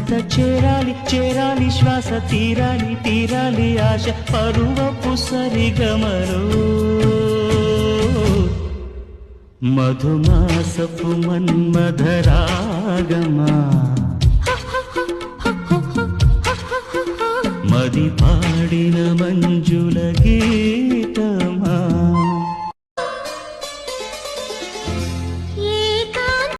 జత చేరాలి చేరాలి శ్వాస తీరాలి తీరాలి ఆశ పరువపు సరిగమలో మధుమాసపు మన్మధరాగమా మది పాడిన మంజుల గీతమా